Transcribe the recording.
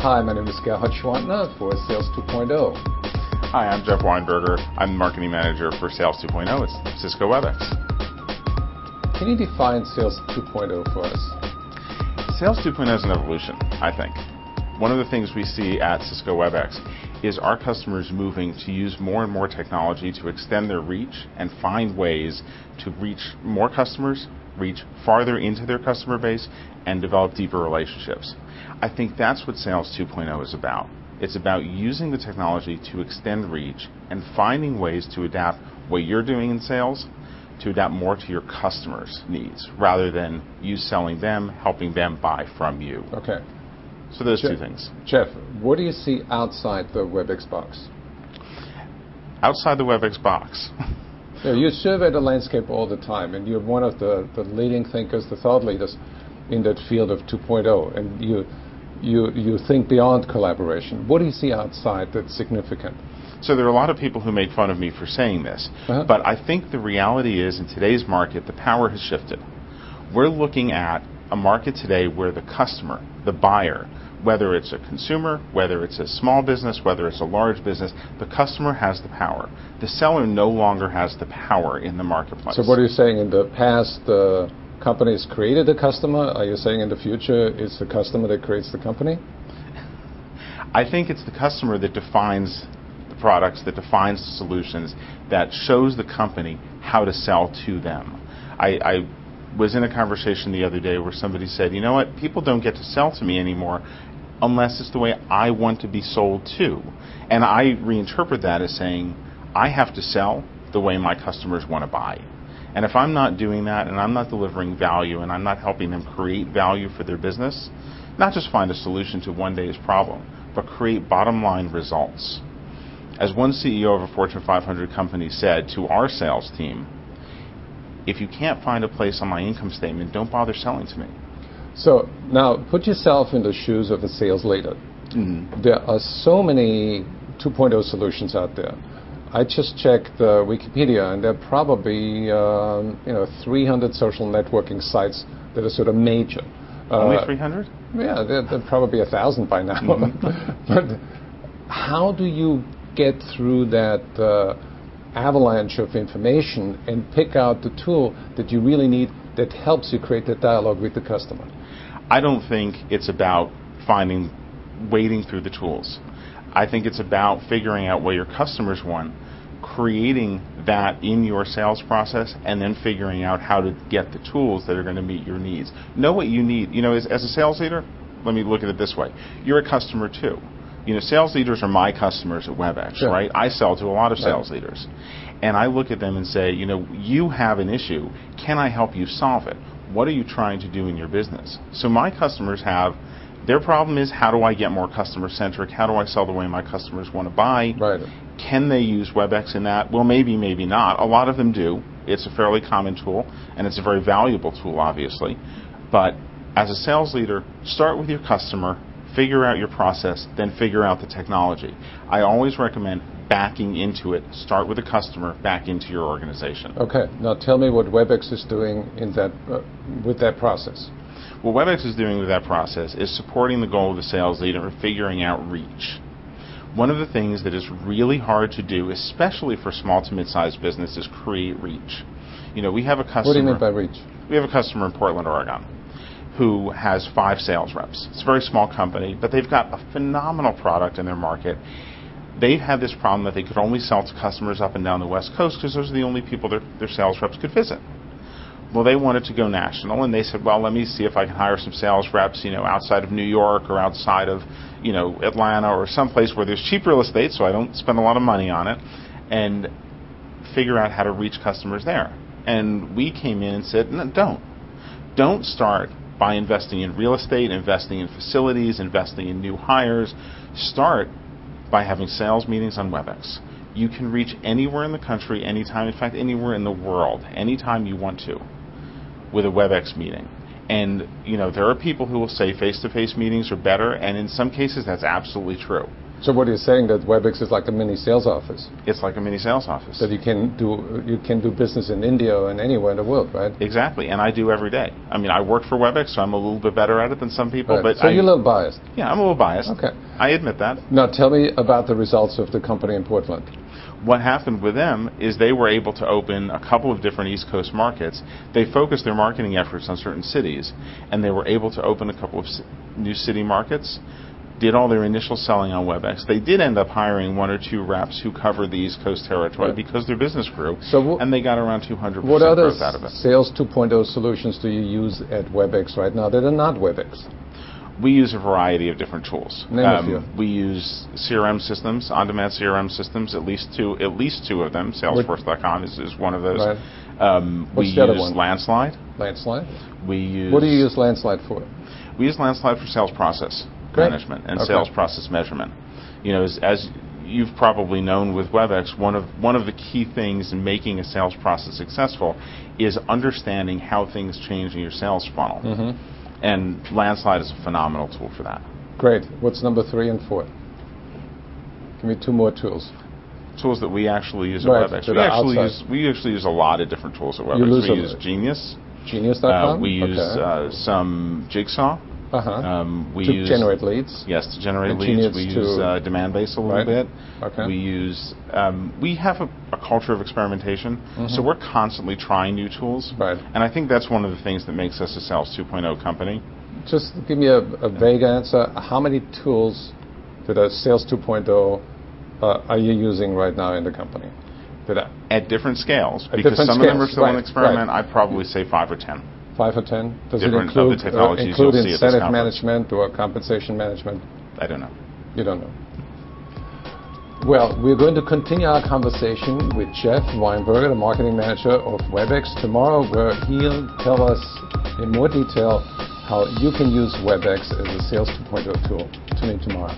Hi, my name is Gerhard Schwantner for Sales 2.0. Hi, I'm Jeff Weinberger. I'm the Marketing Manager for Sales 2.0 at Cisco Webex. Can you define Sales 2.0 for us? Sales 2.0 is an evolution, I think. One of the things we see at Cisco Webex is our customers moving to use more and more technology to extend their reach and find ways to reach more customers, reach farther into their customer base, and develop deeper relationships. I think that's what Sales 2.0 is about. It's about using the technology to extend reach and finding ways to adapt what you're doing in sales to adapt more to your customers' needs rather than you selling them, helping them buy from you. Okay. So those two things. Jeff, what do you see outside the Webex box? Outside the Webex box. You survey the landscape all the time, and you're one of the leading thinkers, the thought leaders in that field of 2.0, and you think beyond collaboration. What do you see outside that's significant? So there are a lot of people who make fun of me for saying this, but I think the reality is in today's market, the power has shifted. We're looking at a market today where the customer, the buyer, whether it's a consumer, whether it's a small business, whether it's a large business, the customer has the power. The seller no longer has the power in the marketplace. So what are you saying? In the past, companies created a customer? Are you saying in the future it's the customer that creates the company? I think it's the customer that defines the products, that defines the solutions, that shows the company how to sell to them. I was in a conversation the other day where somebody said, you know what, people don't get to sell to me anymore unless it's the way I want to be sold to. And I reinterpret that as saying, I have to sell the way my customers want to buy. And if I'm not doing that and I'm not delivering value and I'm not helping them create value for their business, not just find a solution to one day's problem, but create bottom line results. As one CEO of a Fortune 500 company said to our sales team, if you can't find a place on my income statement, don't bother selling to me. So now put yourself in the shoes of a sales leader. Mm-hmm. There are so many 2.0 solutions out there. I just checked Wikipedia, and there are probably 300 social networking sites that are sort of major. Only 300? Yeah, there are probably 1,000 by now. Mm-hmm. But how do you get through that avalanche of information and pick out the tool that you really need that helps you create that dialogue with the customer? I don't think it's about wading through the tools. I think it's about figuring out what your customers want, creating that in your sales process, and then figuring out how to get the tools that are going to meet your needs. Know what you need. You know, as a sales leader, let me look at it this way. You're a customer too. You know, sales leaders are my customers at Webex, sure. Right? I sell to a lot of sales leaders. And I look at them and say, you know, you have an issue. Can I help you solve it? What are you trying to do in your business? So my customers have, their problem is, how do I get more customer-centric? How do I sell the way my customers want to buy? Right. Can they use Webex in that? Well, maybe, maybe not. A lot of them do. It's a fairly common tool, and it's a very valuable tool, obviously. But as a sales leader, start with your customer, figure out your process, then figure out the technology. I always recommend backing into it. Start with the customer, back into your organization. Okay. Now tell me what Webex is doing in that with that process. What Webex is doing with that process is supporting the goal of the sales leader and figuring out reach. One of the things that is really hard to do, especially for small to mid-sized business, is create reach. You know, we have a customer. What do you mean by reach? We have a customer in Portland, Oregon, who has 5 sales reps. It's a very small company, but they've got a phenomenal product in their market. They've had this problem that they could only sell to customers up and down the West Coast because those are the only people their sales reps could visit. Well, they wanted to go national, and they said, well, let me see if I can hire some sales reps, you know, outside of New York or outside of, you know, Atlanta or someplace where there's cheap real estate so I don't spend a lot of money on it, and figure out how to reach customers there. And we came in and said, no, don't start by investing in real estate, investing in facilities, investing in new hires. Start by having sales meetings on Webex. You can reach anywhere in the country, anytime, in fact, anywhere in the world, anytime you want to, with a Webex meeting. And, you know, there are people who will say face-to-face meetings are better, and in some cases that's absolutely true. So what you're saying that Webex is like a mini sales office? It's like a mini sales office. That you can do business in India and anywhere in the world, right? Exactly, and I do every day. I mean, I work for Webex, so I'm a little bit better at it than some people. Right. But so you're a little biased. Yeah, I'm a little biased. Okay. I admit that. Now tell me about the results of the company in Portland. What happened with them is they were able to open a couple of different East Coast markets. They focused their marketing efforts on certain cities, and they were able to open a couple of new city markets, did all their initial selling on Webex. They did end up hiring 1 or 2 reps who covered the East Coast territory because their business grew, and they got around 200% what other growth out of it. Sales 2.0 solutions do you use at Webex right now that are not Webex? We use a variety of different tools. Name a few. We use CRM systems, on-demand CRM systems, at least two of them. Salesforce.com is one of those. Right. We use Landslide. Landslide? We use. What do you use Landslide for? We use Landslide for sales process management and sales process measurement. You know, as you've probably known with Webex, one of the key things in making a sales process successful is understanding how things change in your sales funnel. Mm-hmm. And Landslide is a phenomenal tool for that. Great. What's number 3 and 4? Give me 2 more tools. Tools that we actually use at Webex. We actually use a lot of different tools at Webex. We use Genius. Genius.com? We use some Jigsaw. To generate leads? Yes, to generate leads. We use demand-based a little bit. Okay. We use. We have a culture of experimentation, so we're constantly trying new tools. Right. And I think that's one of the things that makes us a Sales 2.0 company. Just give me a vague answer. How many tools that are Sales 2.0 are you using right now in the company? At different scales, because some of them are still in experiment. I'd probably say 5 or 10. 5 or 10? Does it include incentive management or compensation management? I don't know. You don't know. Well, we're going to continue our conversation with Jeff Weinberger, the marketing manager of Webex, tomorrow, where he'll tell us in more detail how you can use Webex as a Sales 2.0 tool. Tune in tomorrow.